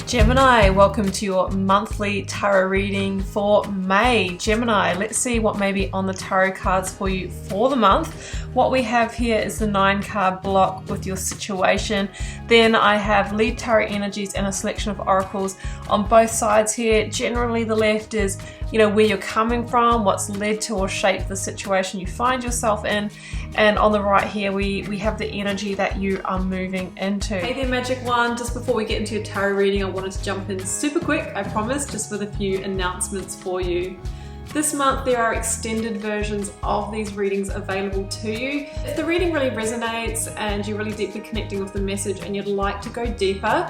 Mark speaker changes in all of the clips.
Speaker 1: Gemini, welcome to your monthly tarot reading for May. Gemini, let's see what may be on the tarot cards for you for the month. What we have here is the 9-card block with your situation. Then I have lead tarot energies and a selection of oracles on both sides here. Generally the left is, where you're coming from, what's led to or shaped the situation you find yourself in. And on the right here, we have the energy that you are moving into. Hey there, Magic One. Just before we get into your tarot reading, I wanted to jump in super quick, I promise, just with a few announcements for you. This month there are extended versions of these readings available to you. If the reading really resonates and you're really deeply connecting with the message and you'd like to go deeper,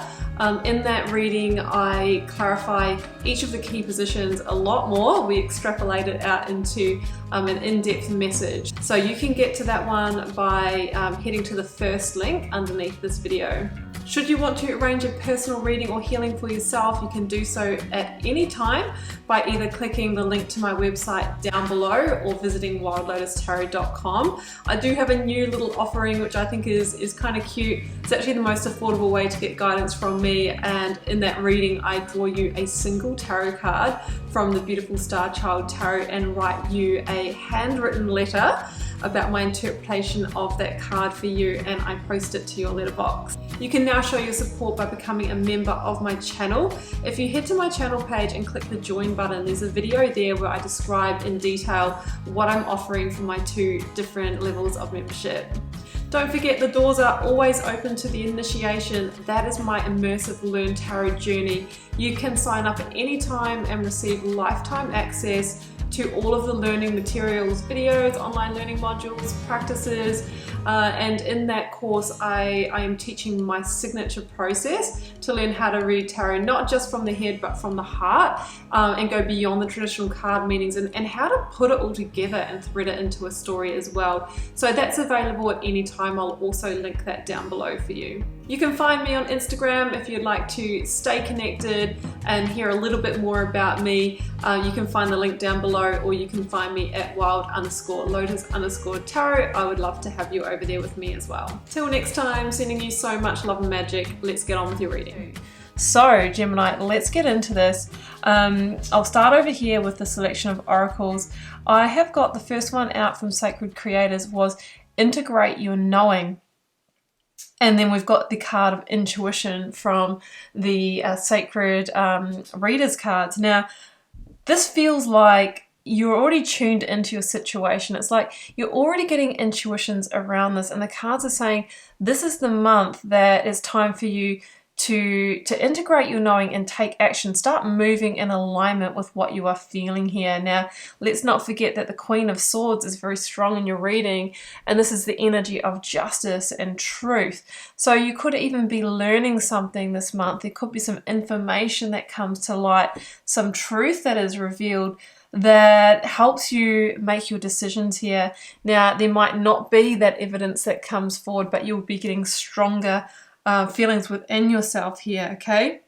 Speaker 1: in that reading I clarify each of the key positions a lot more. We extrapolate it out into an in-depth message. So you can get to that one by heading to the first link underneath this video. Should you want to arrange a personal reading or healing for yourself, you can do so at any time by either clicking the link to my website down below or visiting wildlotustarot.com. I do have a new little offering which I think is kind of cute. It's actually the most affordable way to get guidance from me, and in that reading I draw you a single tarot card from the beautiful Star Child Tarot and write you a handwritten letter about my interpretation of that card for you, and I post it to your letterbox. You can now show your support by becoming a member of my channel. If you head to my channel page and click the join button, there's a video there where I describe in detail what I'm offering for my 2 different levels of membership. Don't forget, the doors are always open to the initiation. That is my immersive Learn Tarot journey. You can sign up at any time and receive lifetime access to all of the learning materials, videos, online learning modules, practices, and in that course I am teaching my signature process to learn how to read tarot, not just from the head but from the heart, and go beyond the traditional card meanings and how to put it all together and thread it into a story as well. So that's available at any time. I'll also link that down below for you. You can find me on Instagram if you'd like to stay connected and hear a little bit more about me. You can find the link down below, or you can find me at wild_lotus_tarot. I would love to have you over there with me as well. Till next time, sending you so much love and magic. Let's get on with your reading. So Gemini, let's get into this. I'll start over here with the selection of oracles. I have got the first one out from Sacred Creators was integrate your knowing. And then we've got the card of intuition from the Sacred Readers cards. Now, this feels like you're already tuned into your situation. It's like you're already getting intuitions around this, and the cards are saying this is the month that it's time for you to integrate your knowing and take action. Start moving in alignment with what you are feeling here. Now, let's not forget that the Queen of Swords is very strong in your reading, and this is the energy of justice and truth. So you could even be learning something this month. There could be some information that comes to light, some truth that is revealed that helps you make your decisions here. Now, there might not be that evidence that comes forward, but you'll be getting stronger feelings within yourself here, okay?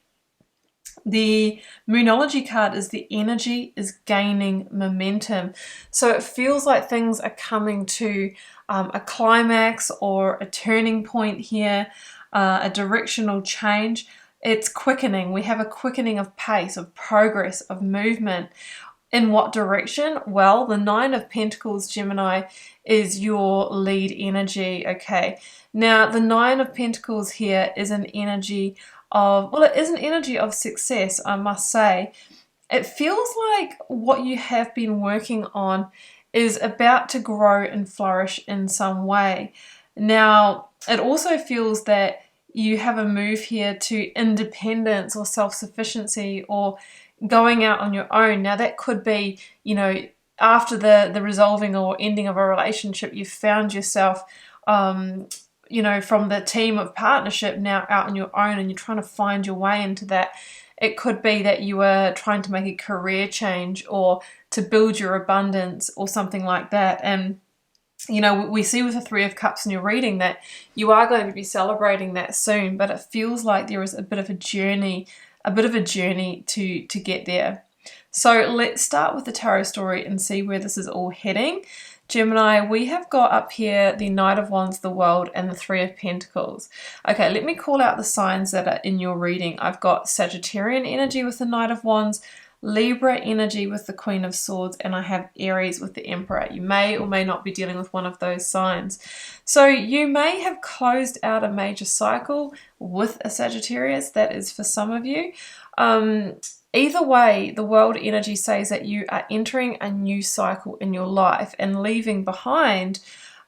Speaker 1: The Moonology card is the energy is gaining momentum. So it feels like things are coming to a climax or a turning point here, a directional change. It's quickening. We have a quickening of pace, of progress, of movement. In what direction? Well, the 9 of Pentacles, Gemini, is your lead energy, okay? Now, the 9 of Pentacles here is an energy of, well, it is an energy of success, I must say. It feels like what you have been working on is about to grow and flourish in some way. Now, it also feels that you have a move here to independence or self-sufficiency or going out on your own. Now, that could be, after the resolving or ending of a relationship, you've found yourself from the team of partnership now out on your own, and you're trying to find your way into that. It could be that you are trying to make a career change or to build your abundance or something like that. And we see with the 3 of Cups in your reading that you are going to be celebrating that soon, but it feels like there is a bit of a journey to get there. So let's start with the tarot story and see where this is all heading. Gemini, we have got up here the Knight of Wands, the World, and the Three of Pentacles. Okay, let me call out the signs that are in your reading. I've got Sagittarian energy with the Knight of Wands, Libra energy with the Queen of Swords, and I have Aries with the Emperor. You may or may not be dealing with one of those signs. So you may have closed out a major cycle with a Sagittarius. That is for some of you. Either way, the World energy says that you are entering a new cycle in your life and leaving behind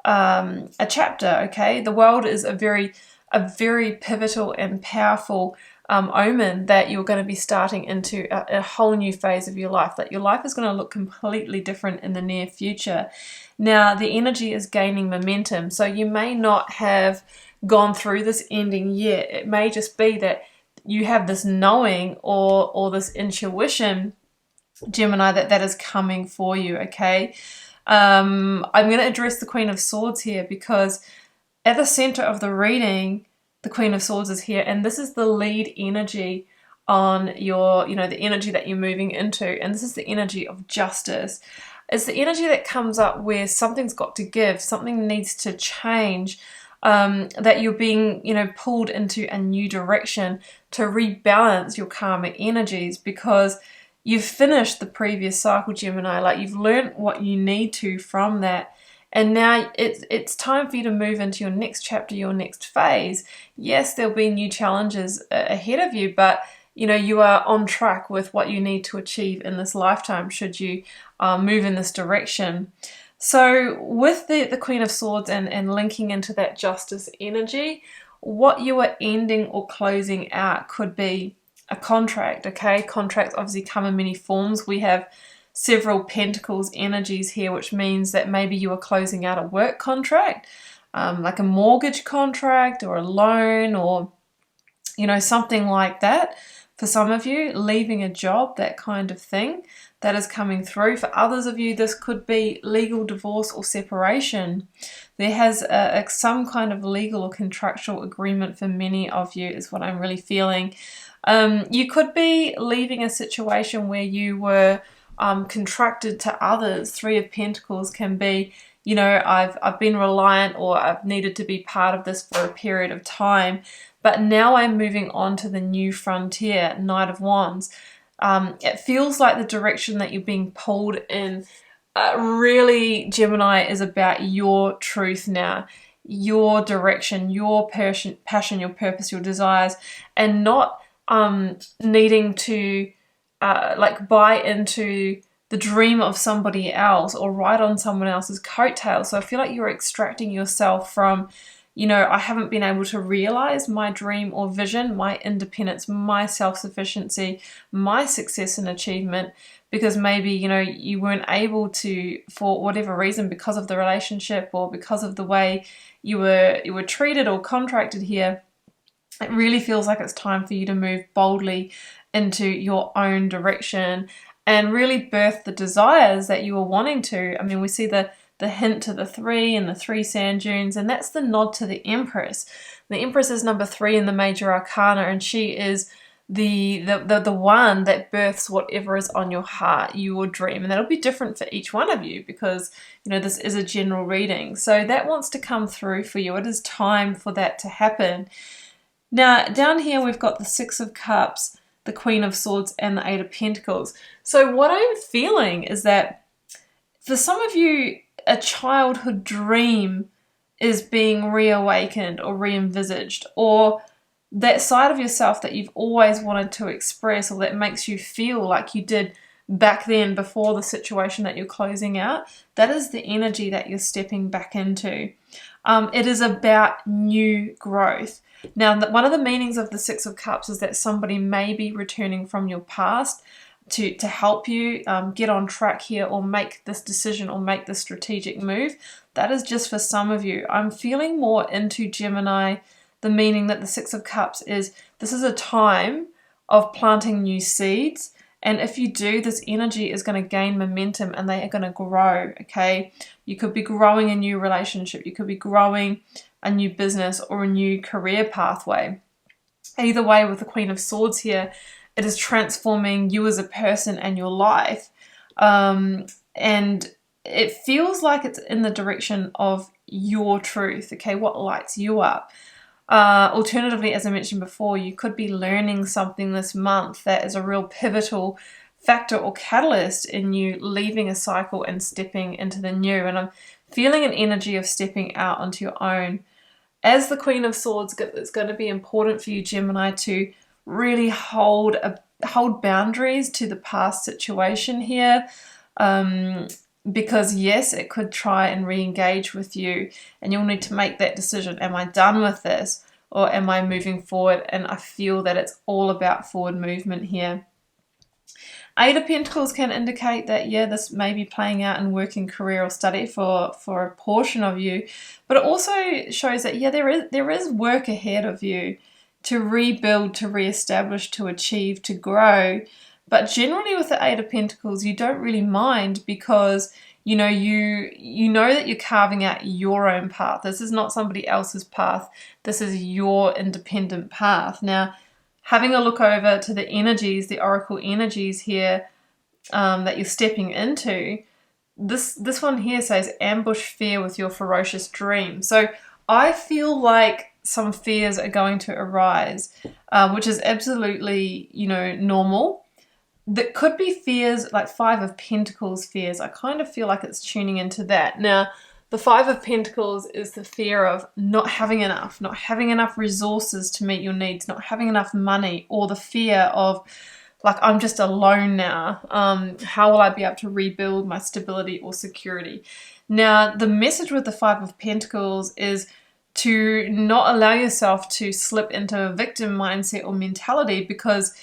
Speaker 1: a chapter, okay? The World is a very pivotal and powerful omen that you're going to be starting into a whole new phase of your life, that your life is going to look completely different in the near future. Now, the energy is gaining momentum, so you may not have gone through this ending yet. It may just be that you have this knowing or this intuition, Gemini, that is coming for you, okay? I'm going to address the Queen of Swords here because at the center of the reading, the Queen of Swords is here, and this is the lead energy on your, the energy that you're moving into, and this is the energy of justice. It's the energy that comes up where something's got to give, something needs to change, that you're being, pulled into a new direction to rebalance your karmic energies because you've finished the previous cycle, Gemini. Like, you've learned what you need to from that. And now it's time for you to move into your next chapter, your next phase. Yes, there'll be new challenges ahead of you, but you are on track with what you need to achieve in this lifetime should you move in this direction. So with the Queen of Swords and linking into that justice energy, what you are ending or closing out could be a contract, okay? Contracts obviously come in many forms. We have several pentacles energies here, which means that maybe you are closing out a work contract, like a mortgage contract or a loan or, something like that. For some of you, leaving a job, that kind of thing, that is coming through. For others of you, this could be legal divorce or separation. There has some kind of legal or contractual agreement for many of you is what I'm really feeling. You could be leaving a situation where you were contracted to others. Three of Pentacles can be, I've been reliant or I've needed to be part of this for a period of time, but now I'm moving on to the new frontier, Knight of Wands. It feels like the direction that you're being pulled in really, Gemini, is about your truth now, your direction, your passion, your purpose, your desires, and not needing to buy into the dream of somebody else or ride on someone else's coattails. So I feel like you're extracting yourself from, I haven't been able to realize my dream or vision, my independence, my self-sufficiency, my success and achievement, because maybe, you weren't able to, for whatever reason, because of the relationship or because of the way you were treated or contracted here. It really feels like it's time for you to move boldly into your own direction and really birth the desires that you were wanting to. I mean, we see the hint to the 3 and the 3 sand dunes, and that's the nod to the Empress. The Empress is number 3 in the major arcana, and she is the one that births whatever is on your heart, your dream. And that'll be different for each one of you because, this is a general reading. So that wants to come through for you. It is time for that to happen. Now, down here we've got the 6 of Cups, the Queen of Swords, and the 8 of Pentacles. So what I'm feeling is that for some of you, a childhood dream is being reawakened or re-envisaged, or that side of yourself that you've always wanted to express or that makes you feel like you did back then before the situation that you're closing out. That is the energy that you're stepping back into. It is about new growth. Now, one of the meanings of the 6 of Cups is that somebody may be returning from your past to help you get on track here or make this decision or make this strategic move. That is just for some of you. I'm feeling more into, Gemini, the meaning that the 6 of Cups is this is a time of planting new seeds. And if you do, this energy is going to gain momentum and they are going to grow, okay? You could be growing a new relationship. You could be growing a new business or a new career pathway. Either way, with the Queen of Swords here, it is transforming you as a person and your life. And it feels like it's in the direction of your truth, okay, what lights you up. Alternatively, as I mentioned before, you could be learning something this month that is a real pivotal factor or catalyst in you leaving a cycle and stepping into the new. And I'm feeling an energy of stepping out onto your own. As the Queen of Swords, it's going to be important for you, Gemini, to really hold boundaries to the past situation here. Because yes, it could try and re-engage with you, and you'll need to make that decision. Am I done with this, or am I moving forward? And I feel that it's all about forward movement here. Eight of Pentacles can indicate that, yeah, this may be playing out in working, career, or study for a portion of you. But it also shows that, yeah, there is work ahead of you to rebuild, to reestablish, to achieve, to grow. But generally with the Eight of Pentacles, you don't really mind, because you know that you're carving out your own path. This is not somebody else's path. This is your independent path. Now, having a look over to the energies, the oracle energies here that you're stepping into, this one here says ambush fear with your ferocious dream. So I feel like some fears are going to arise, which is absolutely, normal. That could be fears like Five of Pentacles fears. I kind of feel like it's tuning into that. Now, the Five of Pentacles is the fear of not having enough resources to meet your needs, not having enough money, or the fear of, like, I'm just alone now. How will I be able to rebuild my stability or security? Now, the message with the Five of Pentacles is to not allow yourself to slip into a victim mindset or mentality, because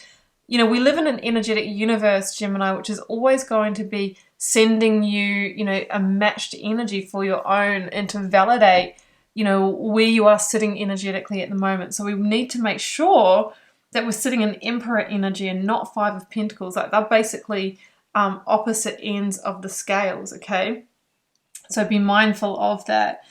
Speaker 1: we live in an energetic universe, Gemini, which is always going to be sending you, a matched energy for your own, and to validate, where you are sitting energetically at the moment. So we need to make sure that we're sitting in Emperor energy and not Five of Pentacles. Like, they're basically opposite ends of the scales, okay? So be mindful of that.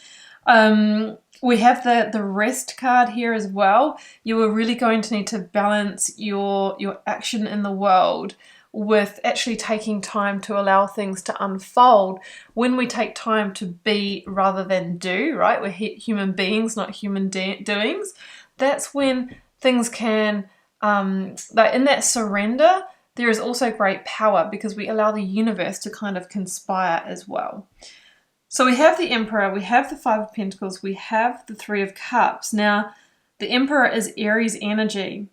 Speaker 1: We have the Rest card here as well. You are really going to need to balance your action in the world with actually taking time to allow things to unfold. When we take time to be rather than do, right? We're human beings, not human doings. That's when things can, like in that surrender, there is also great power, because we allow the universe to kind of conspire as well. So we have the Emperor, we have the Five of Pentacles, we have the Three of Cups. Now, the Emperor is Aries energy.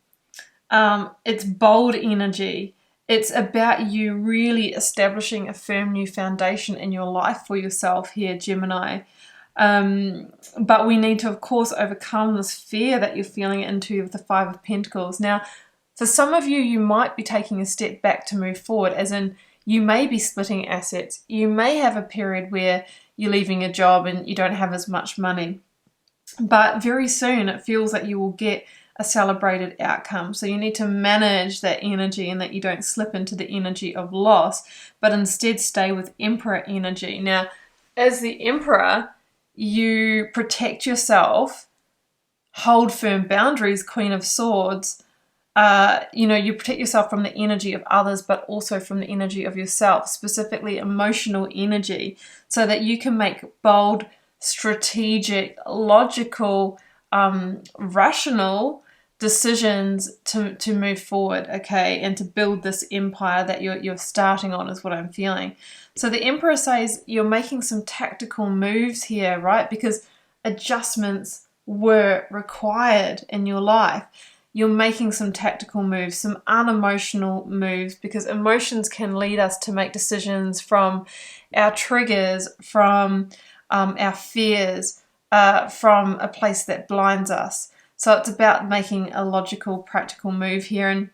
Speaker 1: It's bold energy. It's about you really establishing a firm new foundation in your life for yourself here, Gemini. But we need to, of course, overcome this fear that you're feeling into with the Five of Pentacles. Now, for some of you, you might be taking a step back to move forward, as in you may be splitting assets. You may have a period where you're leaving a job and you don't have as much money. But very soon it feels that you will get a celebrated outcome. So you need to manage that energy, and that you don't slip into the energy of loss, but instead stay with Emperor energy. Now, as the Emperor, you protect yourself, hold firm boundaries, Queen of Swords. You protect yourself from the energy of others, but also from the energy of yourself, specifically emotional energy, so that you can make bold, strategic, logical, rational decisions to move forward, okay, and to build this empire that you're starting on, is what I'm feeling. So the Emperor says you're making some tactical moves here, right? Because adjustments were required in your life. You're making some tactical moves, some unemotional moves, because emotions can lead us to make decisions from our triggers, from our fears, from a place that blinds us. So it's about making a logical, practical move here. And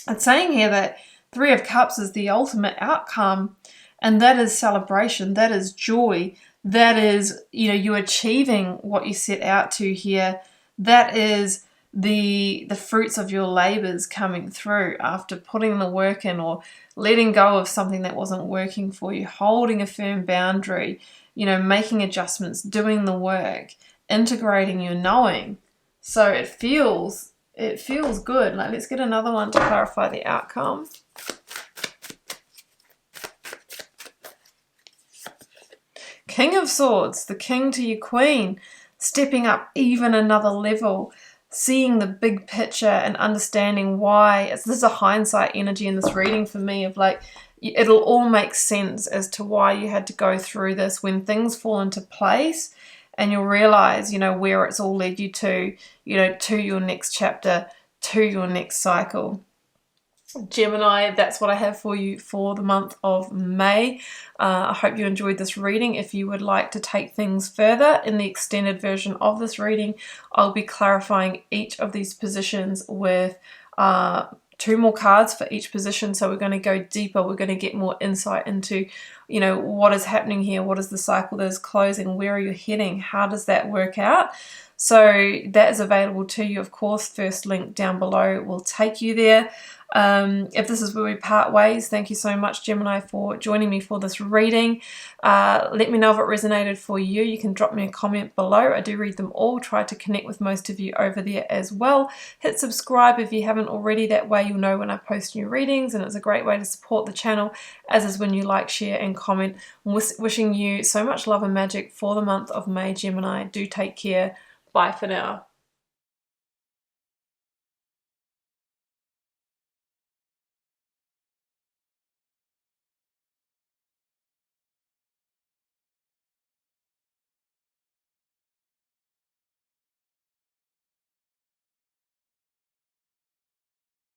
Speaker 1: it's saying here that Three of Cups is the ultimate outcome, and that is celebration, that is joy, that is, you achieving what you set out to here. That is the fruits of your labors coming through after putting the work in, or letting go of something that wasn't working for you, holding a firm boundary, making adjustments, doing the work, integrating your knowing. So it feels good. Like, let's get another one to clarify the outcome. King of Swords, the king to your queen, stepping up even another level, seeing the big picture and understanding why. This is a hindsight energy in this reading for me of like, it'll all make sense as to why you had to go through this when things fall into place, and you'll realize, you know, where it's all led you to, you know, to your next chapter, to your next cycle. Gemini, that's what I have for you for the month of May. I hope you enjoyed this reading. If you would like to take things further in the extended version of this reading, I'll be clarifying each of these positions with 2 more cards for each position. So we're going to go deeper. We're going to get more insight into, you know, what is happening here. What is the cycle that is closing? Where are you heading? How does that work out? So that is available to you, of course. First link down below will take you there. If this is where we part ways, thank you so much, Gemini, for joining me for this reading. Let me know if it resonated for you. You can drop me a comment below. I do read them all. Try to connect with most of you over there as well. Hit subscribe if you haven't already. That way you'll know when I post new readings, and it's a great way to support the channel, as is when you like, share and comment. Wishing you so much love and magic for the month of May, Gemini. Do take care. Bye for now.